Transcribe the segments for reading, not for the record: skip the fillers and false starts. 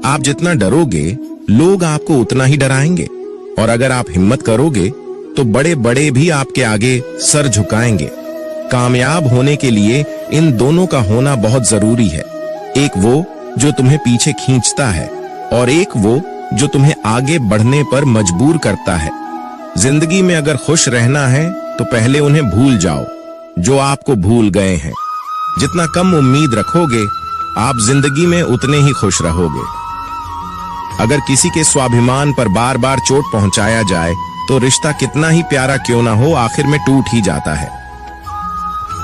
आप जितना डरोगे लोग आपको उतना ही डराएंगे, और अगर आप हिम्मत करोगे तो बड़े बड़े भी आपके आगे सर झुकाएंगे। कामयाब होने के लिए इन दोनों का होना बहुत जरूरी है, एक वो जो तुम्हें पीछे खींचता है और एक वो जो तुम्हें आगे बढ़ने पर मजबूर करता है। जिंदगी में अगर खुश रहना है तो पहले उन्हें भूल जाओ जो आपको भूल गए हैं। जितना कम उम्मीद रखोगे आप जिंदगी में उतने ही खुश रहोगे। अगर किसी के स्वाभिमान पर बार बार चोट पहुंचाया जाए तो रिश्ता कितना ही प्यारा क्यों ना हो आखिर में टूट ही जाता है।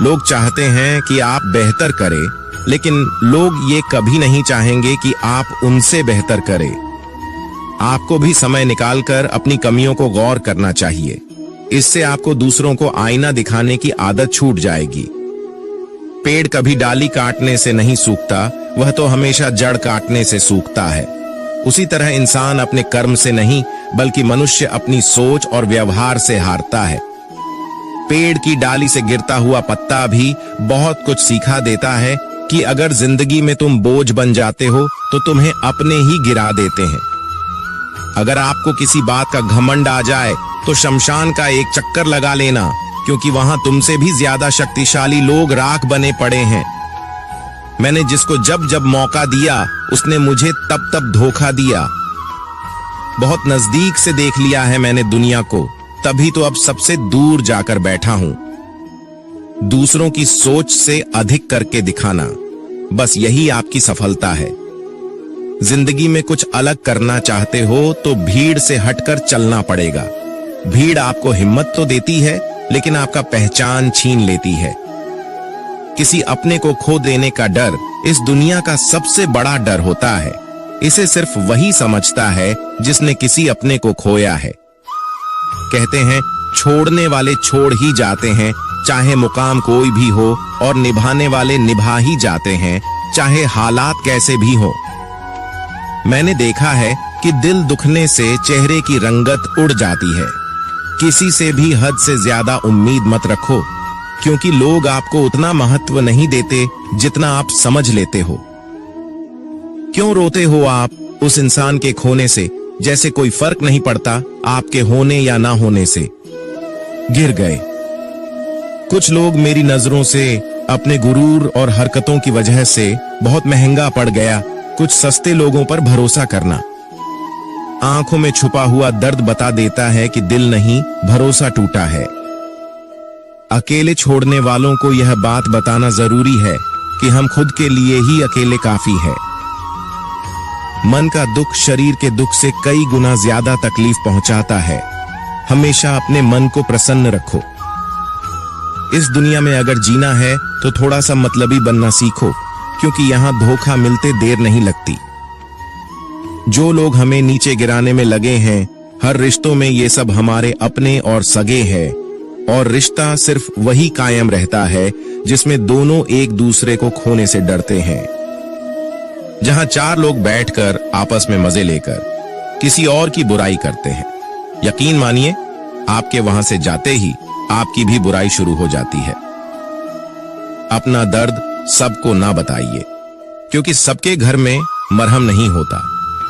लोग चाहते हैं कि आप बेहतर करें, लेकिन लोग ये कभी नहीं चाहेंगे कि आप उनसे बेहतर करें। आपको भी समय निकालकर अपनी कमियों को गौर करना चाहिए, इससे आपको दूसरों को आईना दिखाने की आदत छूट जाएगी। पेड़ कभी डाली काटने से नहीं सूखता, वह तो हमेशा जड़ काटने से सूखता है। उसी तरह इंसान अपने कर्म से नहीं बल्कि मनुष्य अपनी सोच और व्यवहार से हारता है। पेड़ की डाली से गिरता हुआ पत्ता भी बहुत कुछ सिखा देता है कि अगर जिंदगी में तुम बोझ बन जाते हो तो तुम्हें अपने ही गिरा देते हैं। अगर आपको किसी बात का घमंड आ जाए तो शमशान का एक चक्कर लगा लेना, क्योंकि वहां तुमसे भी ज्यादा शक्तिशाली लोग राख बने पड़े हैं। मैंने जिसको जब जब मौका दिया उसने मुझे तब तब धोखा दिया। बहुत नजदीक से देख लिया है मैंने दुनिया को, तभी तो अब सबसे दूर जाकर बैठा हूं। दूसरों की सोच से अधिक करके दिखाना, बस यही आपकी सफलता है। जिंदगी में कुछ अलग करना चाहते हो तो भीड़ से हटकर चलना पड़ेगा। भीड़ आपको हिम्मत तो देती है लेकिन आपका पहचान छीन लेती है। किसी अपने को खो देने का डर इस दुनिया का सबसे बड़ा डर होता है। इसे सिर्फ वही समझता है जिसने किसी अपने को खोया है। कहते हैं छोड़ने वाले छोड़ ही जाते हैं, चाहे मुकाम कोई भी हो, और निभाने वाले निभा ही जाते हैं, चाहे हालात कैसे भी हो। मैंने देखा है कि दिल दुखने से चेहरे की रंगत उड़ जाती है। किसी से भी हद से ज्यादा उम्मीद मत रखो, क्योंकि लोग आपको उतना महत्व नहीं देते जितना आप समझ लेते हो। क्यों रोते हो आप उस इंसान के खोने से, जैसे कोई फर्क नहीं पड़ता आपके होने या ना होने से। गिर गए। कुछ लोग मेरी नजरों से अपने गुरूर और हरकतों की वजह से बहुत महंगा पड़ गया। कुछ सस्ते लोगों पर भरोसा करना आंखों में छुपा हुआ दर्द बता देता है कि दिल नहीं, भरोसा टूटा है। अकेले छोड़ने वालों को यह बात बताना जरूरी है कि हम खुद के लिए ही अकेले काफी है। मन का दुख शरीर के दुख से कई गुना ज्यादा तकलीफ पहुंचाता है। हमेशा अपने मन को प्रसन्न रखो। इस दुनिया में अगर जीना है तो थोड़ा सा मतलबी बनना सीखो, क्योंकि यहां धोखा मिलते देर नहीं लगती। जो लोग हमें नीचे गिराने में लगे हैं, हर रिश्तों में ये सब हमारे अपने और सगे हैं, और रिश्ता सिर्फ वही कायम रहता है जिसमें दोनों एक दूसरे को खोने से डरते हैं। जहां चार लोग बैठकर आपस में मजे लेकर किसी और की बुराई करते हैं, यकीन मानिए आपके वहां से जाते ही आपकी भी बुराई शुरू हो जाती है। अपना दर्द सबको ना बताइए, क्योंकि सबके घर में मरहम नहीं होता,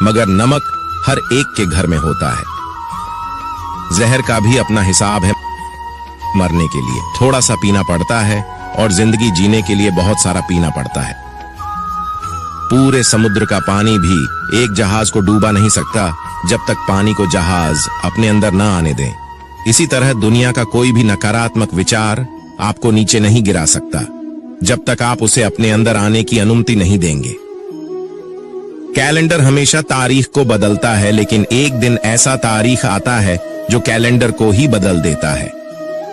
मगर नमक हर एक के घर में होता है। जहर का भी अपना हिसाब है। मरने के लिए थोड़ा सा पीना पड़ता है और जिंदगी जीने के लिए बहुत सारा पीना पड़ता है। पूरे समुद्र का पानी भी एक जहाज को डूबा नहीं सकता जब तक पानी को जहाज अपने अंदर ना आने दें। इसी तरह दुनिया का कोई भी नकारात्मक विचार आपको नीचे नहीं गिरा सकता जब तक आप उसे अपने अंदर आने की अनुमति नहीं देंगे। कैलेंडर हमेशा तारीख को बदलता है, लेकिन एक दिन ऐसा तारीख आता है जो कैलेंडर को ही बदल देता है।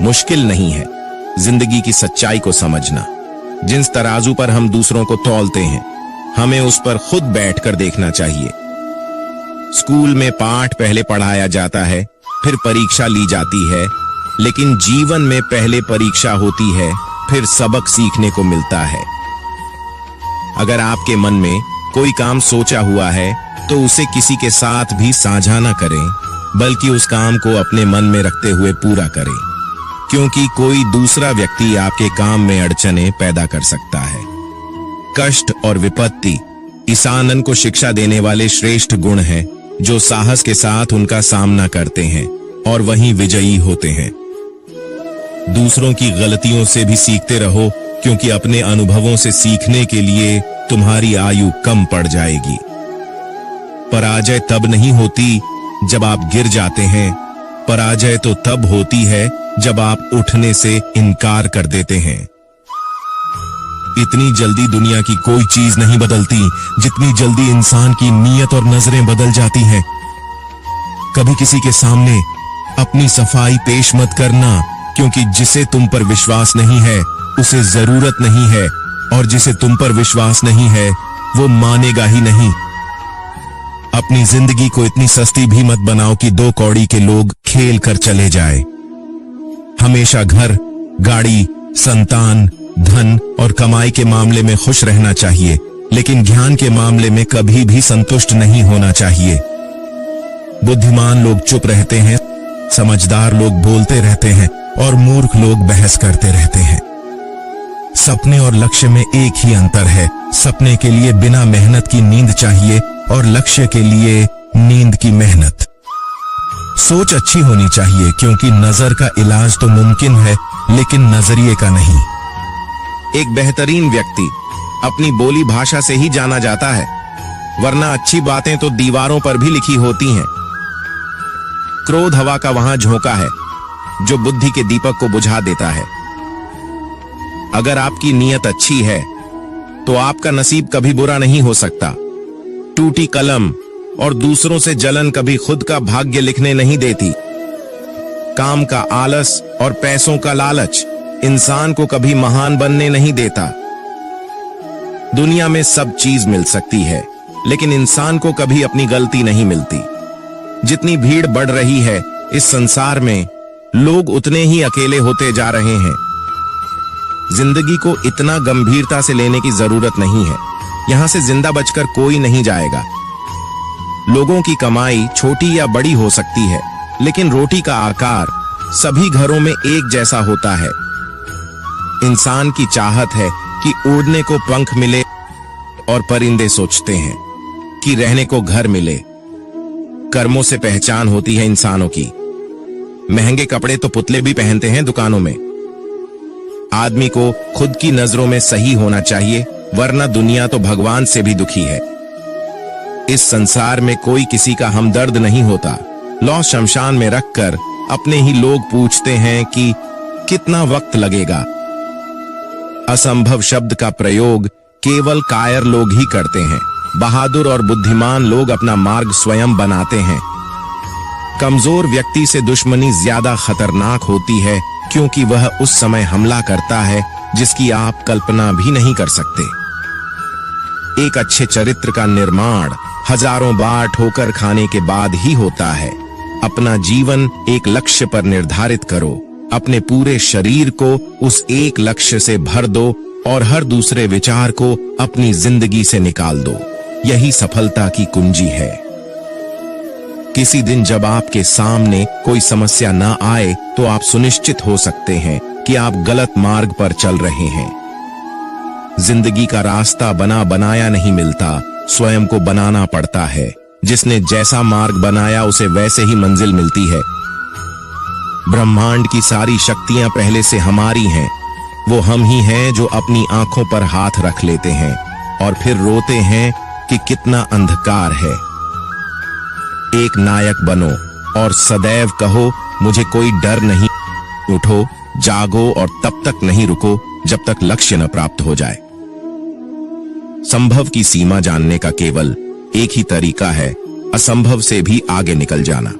मुश्किल नहीं है जिंदगी की सच्चाई को समझना। जिस तराजू पर हम दूसरों को तौलते हैं, हमें उस पर खुद बैठकर देखना चाहिए। स्कूल में पाठ पहले पढ़ाया जाता है, फिर परीक्षा ली जाती है, लेकिन जीवन में पहले परीक्षा होती है, फिर सबक सीखने को मिलता है। अगर आपके मन में कोई काम सोचा हुआ है तो उसे किसी के साथ भी साझा न करें, बल्कि उस काम को अपने मन में रखते हुए पूरा करें, क्योंकि कोई दूसरा व्यक्ति आपके काम में अड़चने पैदा कर सकता है। कष्ट और विपत्ति ईसानन को शिक्षा देने वाले श्रेष्ठ गुण हैं जो साहस के साथ उनका सामना करते हैं और वहीं विजयी होते हैं। दूसरों की गलतियों से भी सीखते रहो, क्योंकि अपने अनुभवों से सीखने के लिए तुम्हारी आयु कम पड़ जाएगी। पराजय तब नहीं होती जब आप गिर जाते हैं, पराजय तो तब होती है जब आप उठने से इनकार कर देते हैं। इतनी जल्दी दुनिया की कोई चीज नहीं बदलती जितनी जल्दी इंसान की नीयत और नजरें बदल जाती हैं। कभी किसी के सामने अपनी सफाई पेश मत करना, क्योंकि जिसे तुम पर विश्वास नहीं है उसे जरूरत नहीं है, और जिसे तुम पर विश्वास नहीं है वो मानेगा ही नहीं। अपनी जिंदगी को इतनी सस्ती भी मत बनाओ कि दो कौड़ी के लोग खेल कर चले जाए। हमेशा घर, गाड़ी, संतान, धन और कमाई के मामले में खुश रहना चाहिए, लेकिन ज्ञान के मामले में कभी भी संतुष्ट नहीं होना चाहिए। बुद्धिमान लोग चुप रहते हैं, समझदार लोग बोलते रहते हैं और मूर्ख लोग बहस करते रहते हैं। सपने और लक्ष्य में एक ही अंतर है। सपने के लिए बिना मेहनत की नींद चाहिए और लक्ष्य के लिए नींद की मेहनत। सोच अच्छी होनी चाहिए, क्योंकि नजर का इलाज तो मुमकिन है लेकिन नजरिए का नहीं। एक बेहतरीन व्यक्ति अपनी बोली भाषा से ही जाना जाता है, वरना अच्छी बातें तो दीवारों पर भी लिखी होती हैं। क्रोध हवा का वहां झोंका है जो बुद्धि के दीपक को बुझा देता है। अगर आपकी नीयत अच्छी है तो आपका नसीब कभी बुरा नहीं हो सकता। टूटी कलम और दूसरों से जलन कभी खुद का भाग्य लिखने नहीं देती। काम का आलस और पैसों का लालच इंसान को कभी महान बनने नहीं देता। दुनिया में सब चीज मिल सकती है, लेकिन इंसान को कभी अपनी गलती नहीं मिलती। जितनी भीड़ बढ़ रही है इस संसार में, लोग उतने ही अकेले होते जा रहे हैं। जिंदगी को इतना गंभीरता से लेने की जरूरत नहीं है। यहां से जिंदा बचकर कोई नहीं जाएगा। लोगों की कमाई छोटी या बड़ी हो सकती है, लेकिन रोटी का आकार सभी घरों में एक जैसा होता है। इंसान की चाहत है कि उड़ने को पंख मिले, और परिंदे सोचते हैं कि रहने को घर मिले। कर्मों से पहचान होती है इंसानों की। महंगे कपड़े तो पुतले भी पहनते हैं दुकानों में। आदमी को खुद की नजरों में सही होना चाहिए, वरना दुनिया तो भगवान से भी दुखी है। इस संसार में कोई किसी का हमदर्द नहीं होता। लौह शमशान में रखकर अपने ही लोग पूछते हैं कि कितना वक्त लगेगा। असंभव शब्द का प्रयोग केवल कायर लोग ही करते हैं। बहादुर और बुद्धिमान लोग अपना मार्ग स्वयं बनाते हैं। कमजोर व्यक्ति से दुश्मनी ज्यादा खतरनाक होती है, क्योंकि वह उस समय हमला करता है जिसकी आप कल्पना भी नहीं कर सकते। एक अच्छे चरित्र का निर्माण हजारों बार ठोकर खाने के बाद ही होता है। अपना जीवन एक लक्ष्य पर निर्धारित करो, अपने पूरे शरीर को उस एक लक्ष्य से भर दो और हर दूसरे विचार को अपनी जिंदगी से निकाल दो। यही सफलता की कुंजी है। किसी दिन जब आपके सामने कोई समस्या न आए तो आप सुनिश्चित हो सकते हैं कि आप गलत मार्ग पर चल रहे हैं। जिंदगी का रास्ता बना बनाया नहीं मिलता, स्वयं को बनाना पड़ता है। जिसने जैसा मार्ग बनाया उसे वैसे ही मंजिल मिलती है। ब्रह्मांड की सारी शक्तियां पहले से हमारी हैं। वो हम ही हैं जो अपनी आंखों पर हाथ रख लेते हैं और फिर रोते हैं कि कितना अंधकार है। एक नायक बनो और सदैव कहो, मुझे कोई डर नहीं। उठो, जागो और तब तक नहीं रुको जब तक लक्ष्य न प्राप्त हो जाए। संभव की सीमा जानने का केवल एक ही तरीका है, असंभव से भी आगे निकल जाना।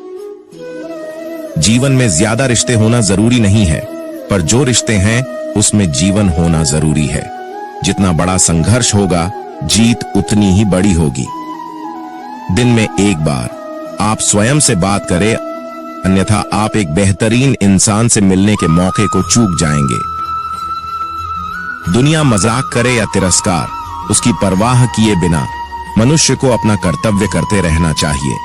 जीवन में ज्यादा रिश्ते होना जरूरी नहीं है, पर जो रिश्ते हैं उसमें जीवन होना जरूरी है। जितना बड़ा संघर्ष होगा, जीत उतनी ही बड़ी होगी। दिन में एक बार आप स्वयं से बात करें, अन्यथा आप एक बेहतरीन इंसान से मिलने के मौके को चूक जाएंगे। दुनिया मजाक करे या तिरस्कार, उसकी परवाह किए बिना मनुष्य को अपना कर्तव्य करते रहना चाहिए।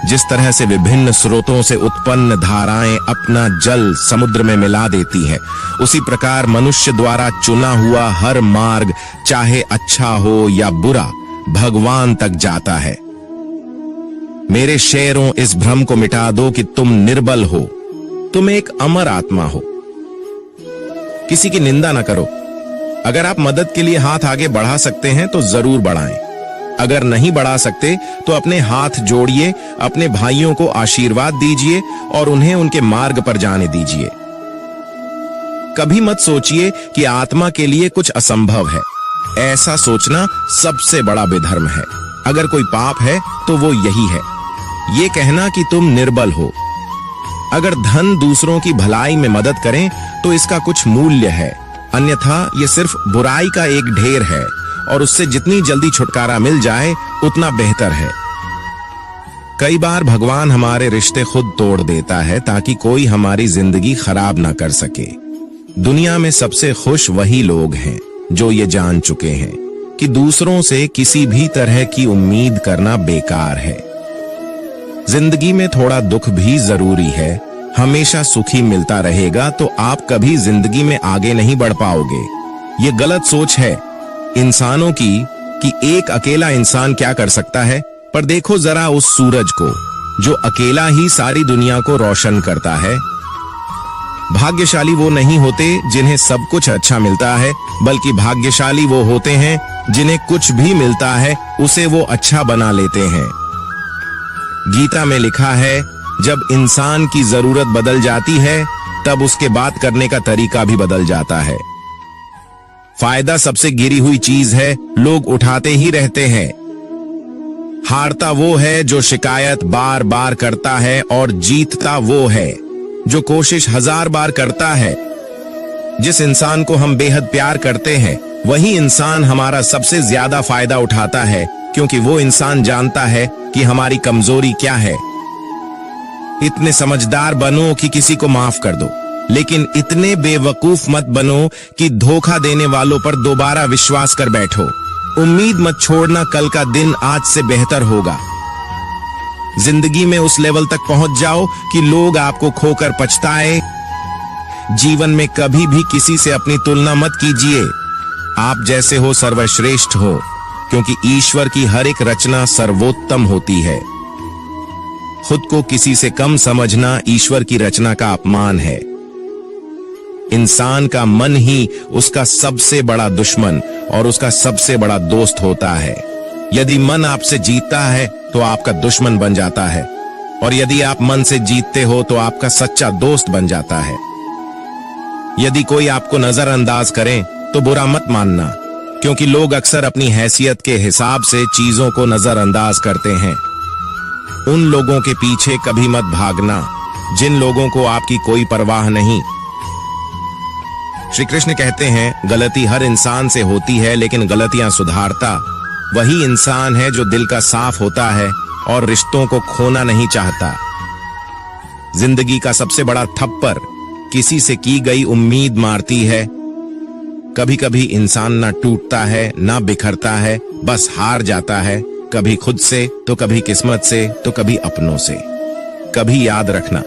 जिस तरह से विभिन्न स्रोतों से उत्पन्न धाराएं अपना जल समुद्र में मिला देती है, उसी प्रकार मनुष्य द्वारा चुना हुआ हर मार्ग, चाहे अच्छा हो या बुरा, भगवान तक जाता है। मेरे शेरों, इस भ्रम को मिटा दो कि तुम निर्बल हो। तुम एक अमर आत्मा हो। किसी की निंदा ना करो। अगर आप मदद के लिए हाथ आगे बढ़ा सकते हैं तो जरूर बढ़ाएं। अगर नहीं बढ़ा सकते तो अपने हाथ जोड़िए, अपने भाइयों को आशीर्वाद दीजिए और उन्हें उनके मार्ग पर जाने दीजिए। कभी मत सोचिए कि आत्मा के लिए कुछ असंभव है। ऐसा सोचना सबसे बड़ा विधर्म है। अगर कोई पाप है तो वो यही है, ये कहना कि तुम निर्बल हो। अगर धन दूसरों की भलाई में मदद करें तो इसका कुछ मूल्य है, अन्यथा ये सिर्फ बुराई का एक ढेर है और उससे जितनी जल्दी छुटकारा मिल जाए उतना बेहतर है। कई बार भगवान हमारे रिश्ते खुद तोड़ देता है ताकि कोई हमारी जिंदगी खराब ना कर सके। दुनिया में सबसे खुश वही लोग हैं जो ये जान चुके हैं कि दूसरों से किसी भी तरह की उम्मीद करना बेकार है। जिंदगी में थोड़ा दुख भी जरूरी है। हमेशा सुखी मिलता रहेगा तो आप कभी जिंदगी में आगे नहीं बढ़ पाओगे। ये गलत सोच है इंसानों की कि एक अकेला इंसान क्या कर सकता है। पर देखो जरा उस सूरज को जो अकेला ही सारी दुनिया को रोशन करता है। भाग्यशाली वो नहीं होते जिन्हें सब कुछ अच्छा मिलता है, बल्कि भाग्यशाली वो होते हैं जिन्हें कुछ भी मिलता है उसे वो अच्छा बना लेते हैं। गीता में लिखा है, जब इंसान की जरूरत बदल जाती है तब उसके बात करने का तरीका भी बदल जाता है। फायदा सबसे गिरी हुई चीज है, लोग उठाते ही रहते हैं। हारता वो है जो शिकायत बार बार करता है और जीतता वो है जो कोशिश 1000 बार करता है। जिस इंसान को हम बेहद प्यार करते हैं वही इंसान हमारा सबसे ज्यादा फायदा उठाता है, क्योंकि वो इंसान जानता है कि हमारी कमजोरी क्या है। इतने समझदार बनो कि किसी को माफ कर दो, लेकिन इतने बेवकूफ मत बनो कि धोखा देने वालों पर दोबारा विश्वास कर बैठो। उम्मीद मत छोड़ना, कल का दिन आज से बेहतर होगा। जिंदगी में उस लेवल तक पहुंच जाओ कि लोग आपको खोकर पछताए। जीवन में कभी भी किसी से अपनी तुलना मत कीजिए। आप जैसे हो सर्वश्रेष्ठ हो, क्योंकि ईश्वर की हर एक रचना सर्वोत्तम होती है। खुद को किसी से कम समझना ईश्वर की रचना का अपमान है। इंसान का मन ही उसका सबसे बड़ा दुश्मन और उसका सबसे बड़ा दोस्त होता है। यदि मन आपसे जीतता है तो आपका दुश्मन बन जाता है, और यदि आप मन से जीतते हो तो आपका सच्चा दोस्त बन जाता है। यदि कोई आपको नजरअंदाज करे तो बुरा मत मानना, क्योंकि लोग अक्सर अपनी हैसियत के हिसाब से चीजों को नजरअंदाज करते हैं। उन लोगों के पीछे कभी मत भागना जिन लोगों को आपकी कोई परवाह नहीं। श्री कृष्ण कहते हैं, गलती हर इंसान से होती है, लेकिन गलतियां सुधारता वही इंसान है जो दिल का साफ होता है और रिश्तों को खोना नहीं चाहता। जिंदगी का सबसे बड़ा थप्पड़ किसी से की गई उम्मीद मारती है। कभी कभी इंसान ना टूटता है ना बिखरता है, बस हार जाता है, कभी खुद से तो कभी किस्मत से तो कभी अपनों से। कभी याद रखना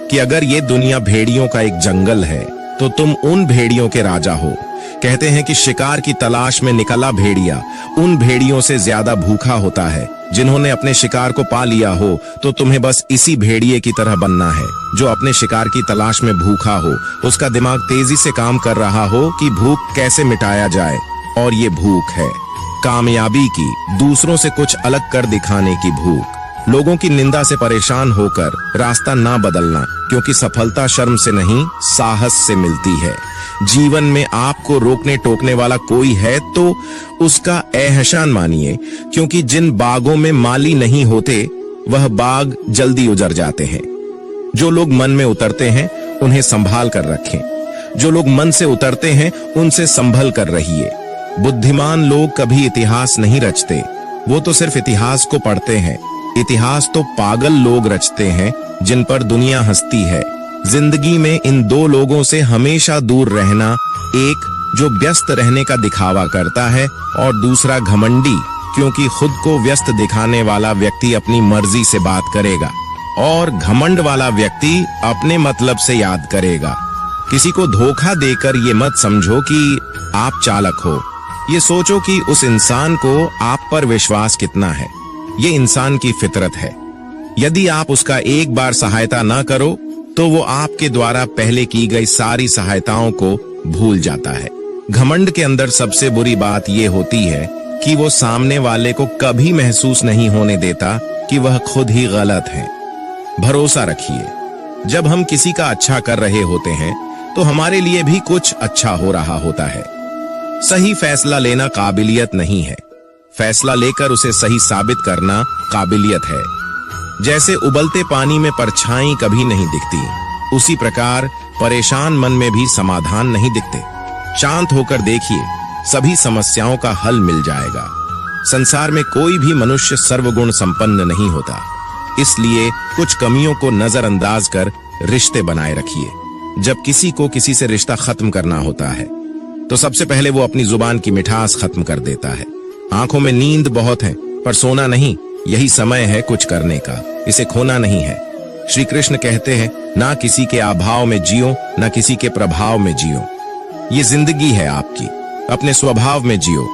कि अगर ये दुनिया भेड़ियों का एक जंगल है तो तुम उन भेड़ियों के राजा हो। कहते हैं कि शिकार की तलाश में निकला भेड़िया उन भेड़ियों से ज्यादा भूखा होता है। जिन्होंने अपने शिकार को पा लिया हो तो तुम्हें बस इसी भेड़िए की तरह बनना है जो अपने शिकार की तलाश में भूखा हो। उसका दिमाग तेजी से काम कर रहा हो कि भूख कैसे मिटाया जाए, और ये भूख है कामयाबी की, दूसरों से कुछ अलग कर दिखाने की भूख। लोगों की निंदा से परेशान होकर रास्ता ना बदलना, क्योंकि सफलता शर्म से नहीं साहस से मिलती है। जीवन में आपको रोकने टोकने वाला कोई है तो उसका एहसान मानिए, क्योंकि जिन बागों में माली नहीं होते वह बाग जल्दी उजड़ जाते हैं। जो लोग मन में उतरते हैं उन्हें संभाल कर रखें। जो लोग मन से उतरते हैं उनसे संभल कर रहिए। बुद्धिमान लोग कभी इतिहास नहीं रचते, वो तो सिर्फ इतिहास को पढ़ते हैं। इतिहास तो पागल लोग रचते हैं जिन पर दुनिया हंसती है। जिंदगी में इन दो लोगों से हमेशा दूर रहना, एक जो व्यस्त रहने का दिखावा करता है और दूसरा घमंडी क्योंकि खुद को व्यस्त दिखाने वाला व्यक्ति अपनी मर्जी से बात करेगा और घमंड वाला व्यक्ति अपने मतलब से याद करेगा। किसी को धोखा देकर ये मत समझो कि आप चालाक हो, ये सोचो कि उस इंसान को आप पर विश्वास कितना है। ये इंसान की फितरत है। यदि आप उसका एक बार सहायता ना करो तो वो आपके द्वारा पहले की गई सारी सहायताओं को भूल जाता है। घमंड के अंदर सबसे बुरी बात ये होती है कि वो सामने वाले को कभी महसूस नहीं होने देता कि वह खुद ही गलत है। भरोसा रखिए, जब हम किसी का अच्छा कर रहे होते हैं तो हमारे लिए भी कुछ अच्छा हो रहा होता है। सही फैसला लेना काबिलियत नहीं है, फैसला लेकर उसे सही साबित करना काबिलियत है। जैसे उबलते पानी में परछाई कभी नहीं दिखती, उसी प्रकार परेशान मन में भी समाधान नहीं दिखते। शांत होकर देखिए, सभी समस्याओं का हल मिल जाएगा। संसार में कोई भी मनुष्य सर्वगुण संपन्न नहीं होता, इसलिए कुछ कमियों को नजरअंदाज कर रिश्ते बनाए रखिए। जब किसी को किसी से रिश्ता खत्म करना होता है तो सबसे पहले वो अपनी जुबान की मिठास खत्म कर देता है। आंखों में नींद बहुत है पर सोना नहीं, यही समय है कुछ करने का, इसे खोना नहीं है। श्री कृष्ण कहते हैं, ना किसी के अभाव में जियो, ना किसी के प्रभाव में जियो। ये जिंदगी है आपकी, अपने स्वभाव में जियो।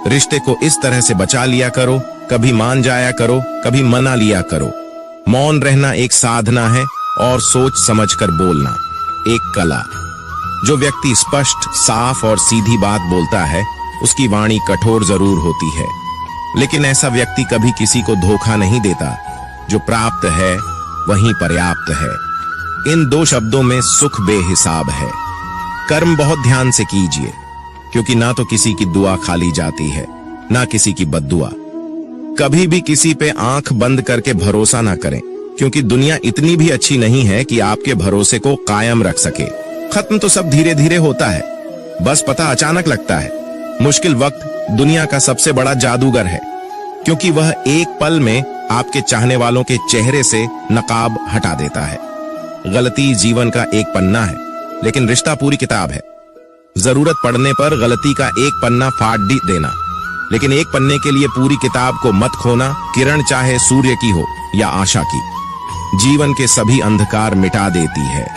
रिश्ते को इस तरह से बचा लिया करो, कभी मान जाया करो, कभी मना लिया करो। मौन रहना एक साधना है और सोच समझकर बोलना एक कला। जो व्यक्ति स्पष्ट, साफ और सीधी बात बोलता है उसकी वाणी कठोर जरूर होती है, लेकिन ऐसा व्यक्ति कभी किसी को धोखा नहीं देता। जो प्राप्त है वही पर्याप्त है। इन दो शब्दों में सुख बेहिसाब है। कर्म बहुत ध्यान से कीजिए, क्योंकि ना तो किसी की दुआ खाली जाती है, ना किसी की बद्दुआ। कभी भी किसी पे आंख बंद करके भरोसा ना करें, क्योंकि दुनिया इतनी भी अच्छी नहीं है कि आपके भरोसे को कायम रख सके। खत्म तो सब धीरे धीरे होता है, बस पता अचानक लगता है। मुश्किल वक्त दुनिया का सबसे बड़ा जादूगर है, क्योंकि वह एक पल में आपके चाहने वालों के चेहरे से नकाब हटा देता है। गलती जीवन का एक पन्ना है, लेकिन रिश्ता पूरी किताब है। जरूरत पड़ने पर गलती का एक पन्ना फाड़ देना, लेकिन एक पन्ने के लिए पूरी किताब को मत खोना, किरण चाहे सूर्य की हो या आशा की। जीवन के सभी अंधकार मिटा देती है।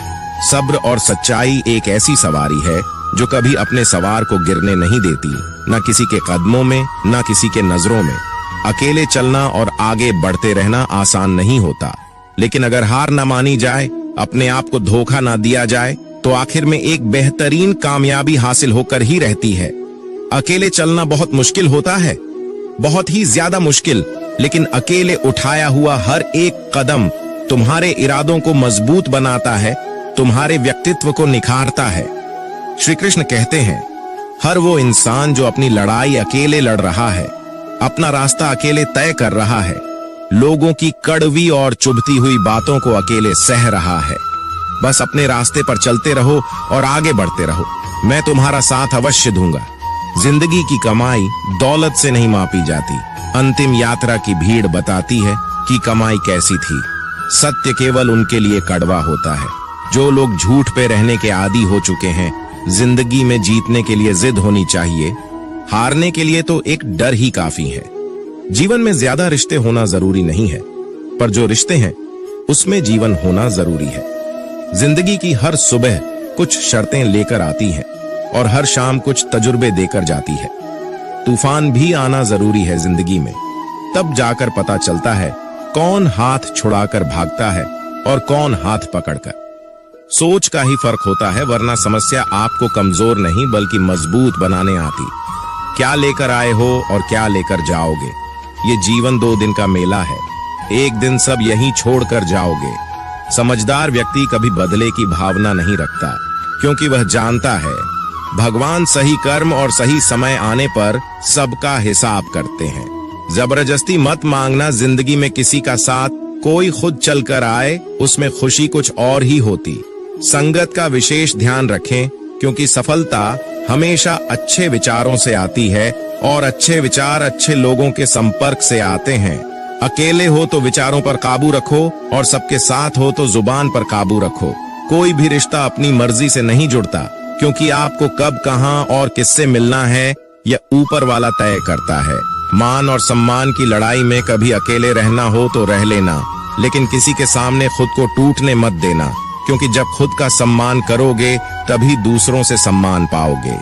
सब्र और सच्चाई एक ऐसी सवारी है जो कभी अपने सवार को गिरने नहीं देती, न किसी के कदमों में, न किसी के नजरों में। अकेले चलना और आगे बढ़ते रहना आसान नहीं होता, लेकिन अगर हार न मानी जाए, अपने आप को धोखा न दिया जाए, तो आखिर में एक बेहतरीन कामयाबी हासिल होकर ही रहती है। अकेले चलना बहुत मुश्किल होता है, बहुत ही ज्यादा मुश्किल, लेकिन अकेले उठाया हुआ हर एक कदम तुम्हारे इरादों को मजबूत बनाता है, तुम्हारे व्यक्तित्व को निखारता है। श्री कृष्ण कहते हैं, हर वो इंसान जो अपनी लड़ाई अकेले लड़ रहा है, अपना रास्ता अकेले तय कर रहा है, लोगों की कड़वी और चुभती हुई बातों को अकेले सह रहा है। बस अपने रास्ते पर चलते रहो और आगे बढ़ते रहो, मैं तुम्हारा साथ अवश्य दूंगा। जिंदगी की कमाई दौलत से नहीं मापी जाती, अंतिम यात्रा की भीड़ बताती है कि कमाई कैसी थी। सत्य केवल उनके लिए कड़वा होता है जो लोग झूठ पे रहने के आदी हो चुके हैं। जिंदगी में जीतने के लिए जिद होनी चाहिए, हारने के लिए तो एक डर ही काफी है। जीवन में ज्यादा रिश्ते होना जरूरी नहीं है, पर जो रिश्ते हैं उसमें जीवन होना जरूरी है। जिंदगी की हर सुबह कुछ शर्तें लेकर आती है और हर शाम कुछ तजुर्बे देकर जाती है। तूफान भी आना जरूरी है जिंदगी में, तब जाकर पता चलता है कौन हाथ छुड़ाकर भागता है और कौन हाथ पकड़कर। सोच का ही फर्क होता है, वरना समस्या आपको कमजोर नहीं बल्कि मजबूत बनाने आती। क्या लेकर आए हो और क्या लेकर जाओगे, ये जीवन 2 दिन का मेला है, एक दिन सब यहीं छोड़कर जाओगे। समझदार व्यक्ति कभी बदले की भावना नहीं रखता, क्योंकि वह जानता है भगवान सही कर्म और सही समय आने पर सबका हिसाब करते हैं। जबरदस्ती मत मांगना जिंदगी में किसी का साथ, कोई खुद चलकर आए उसमें खुशी कुछ और ही होती। संगत का विशेष ध्यान रखें, क्योंकि सफलता हमेशा अच्छे विचारों से आती है और अच्छे विचार अच्छे लोगों के संपर्क से आते हैं। अकेले हो तो विचारों पर काबू रखो और सबके साथ हो तो जुबान पर काबू रखो। कोई भी रिश्ता अपनी मर्जी से नहीं जुड़ता, क्योंकि आपको कब, कहां और किससे मिलना है यह ऊपर वाला तय करता है। मान और सम्मान की लड़ाई में कभी अकेले रहना हो तो रह लेना, लेकिन किसी के सामने खुद को टूटने मत देना, क्योंकि जब खुद का सम्मान करोगे तभी दूसरों से सम्मान पाओगे।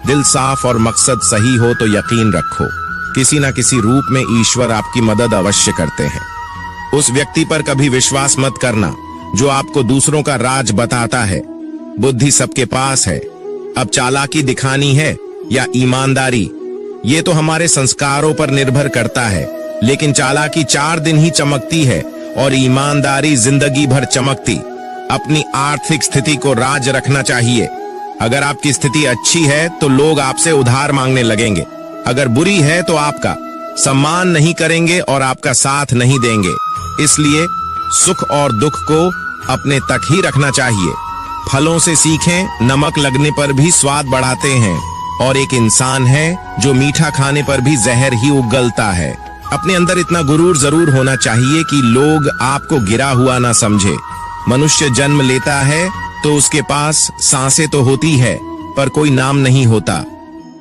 दिल साफ और मकसद सही हो तो यकीन रखो, किसी न किसी रूप में ईश्वर आपकी मदद अवश्य करते हैं। उस व्यक्ति पर कभी विश्वास मत करना जो आपको दूसरों का राज बताता है। बुद्धि सबके पास है, अब चालाकी दिखानी है या ईमानदारी, ये तो हमारे संस्कारों पर निर्भर करता है। लेकिन चालाकी 4 दिन ही चमकती है और ईमानदारी जिंदगी भर चमकती। अपनी आर्थिक स्थिति को राज रखना चाहिए। अगर आपकी स्थिति अच्छी है तो लोग आपसे उधार मांगने लगेंगे, अगर बुरी है तो आपका सम्मान नहीं करेंगे और आपका साथ नहीं देंगे। इसलिए सुख और दुख को अपने तक ही रखना चाहिए। फलों से सीखें, नमक लगने पर भी स्वाद बढ़ाते हैं, और एक इंसान है जो मीठा खाने पर भी जहर ही उगलता है। अपने अंदर इतना गुरूर जरूर होना चाहिए कि लोग आपको गिरा हुआ ना समझे। मनुष्य जन्म लेता है तो उसके पास सांसें तो होती है पर कोई नाम नहीं होता,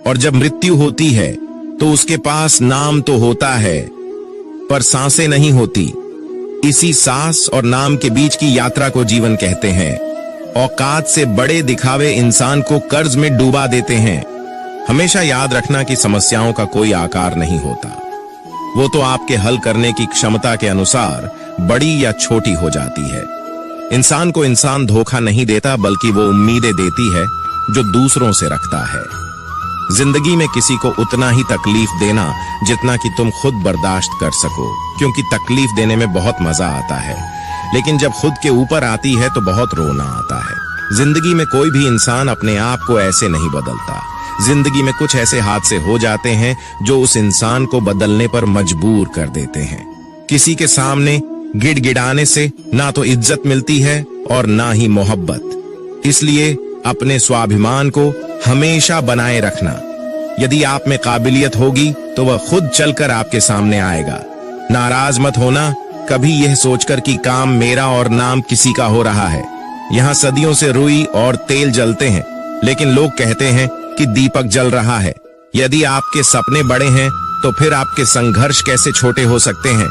और जब मृत्यु होती है तो उसके पास नाम तो होता है पर सांसें नहीं होती। इसी सांस और नाम के बीच की यात्रा को जीवन कहते हैं। औकात से बड़े दिखावे इंसान को कर्ज में डूबा देते हैं। हमेशा याद रखना कि समस्याओं का कोई आकार नहीं होता, वो तो आपके हल करने की क्षमता के अनुसार बड़ी या छोटी हो जाती है। इंसान को इंसान धोखा नहीं देता, बल्कि वो उम्मीदें देती है जो दूसरों से रखता है। जिंदगी में किसी को उतना ही तकलीफ देना जितना कि तुम खुद बर्दाश्त कर सको, क्योंकि तकलीफ देने में बहुत मजा आता है, लेकिन जब खुद के ऊपर आती है तो बहुत रोना आता है। जिंदगी में कोई भी इंसान अपने आप को ऐसे नहीं बदलता। जिंदगी में कुछ ऐसे हादसे हो जाते हैं जो उस इंसान को बदलने पर मजबूर कर देते हैं। किसी के सामने गिड़गिड़ाने से ना तो इज्जत मिलती है और ना ही मोहब्बत। इसलिए अपने स्वाभिमान को हमेशा बनाए रखना। यदि आप में काबिलियत होगी तो वह खुद चलकर आपके सामने आएगा। नाराज मत होना कभी यह सोचकर कि काम मेरा और नाम किसी का हो रहा है। यहाँ सदियों से रुई और तेल जलते हैं, लेकिन लोग कहते हैं कि दीपक जल रहा है। यदि आपके सपने बड़े हैं तो फिर आपके संघर्ष कैसे छोटे हो सकते हैं।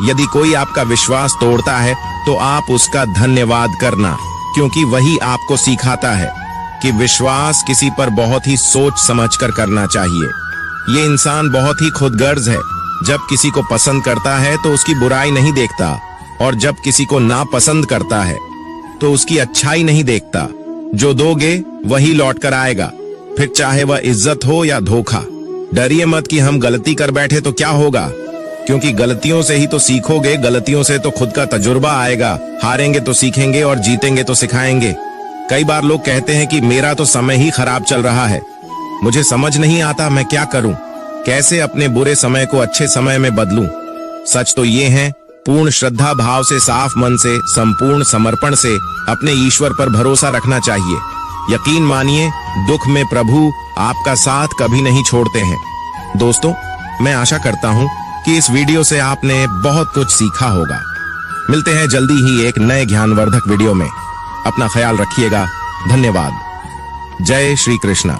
यदि कोई आपका विश्वास तोड़ता है तो आप उसका धन्यवाद करना, क्योंकि वही आपको सिखाता है कि विश्वास किसी पर बहुत ही सोच समझकर करना चाहिए। ये इंसान बहुत ही खुदगर्ज है। जब किसी को पसंद करता है तो उसकी बुराई नहीं देखता, और जब किसी को नापसंद करता है तो उसकी अच्छाई नहीं देखता। जो दोगे वही लौट कर आएगा, फिर चाहे वह इज्जत हो या धोखा। डरिए मत कि हम गलती कर बैठे तो क्या होगा, क्योंकि गलतियों से ही तो सीखोगे। गलतियों से तो खुद का तजुर्बा आएगा। हारेंगे तो सीखेंगे और जीतेंगे तो सिखाएंगे। कई बार लोग कहते हैं कि मेरा तो समय ही खराब चल रहा है, मुझे समझ नहीं आता मैं क्या करूं, कैसे अपने बुरे समय को अच्छे समय में बदलूं। सच तो ये है, पूर्ण श्रद्धा भाव से, साफ मन से, संपूर्ण समर्पण से अपने ईश्वर पर भरोसा रखना चाहिए। यकीन मानिए, दुख में प्रभु आपका साथ कभी नहीं छोड़ते हैं। दोस्तों, मैं आशा करता हूं कि इस वीडियो से आपने बहुत कुछ सीखा होगा। मिलते हैं जल्दी ही एक नए ज्ञानवर्धक वीडियो में। अपना ख्याल रखिएगा। धन्यवाद। जय श्री कृष्णा।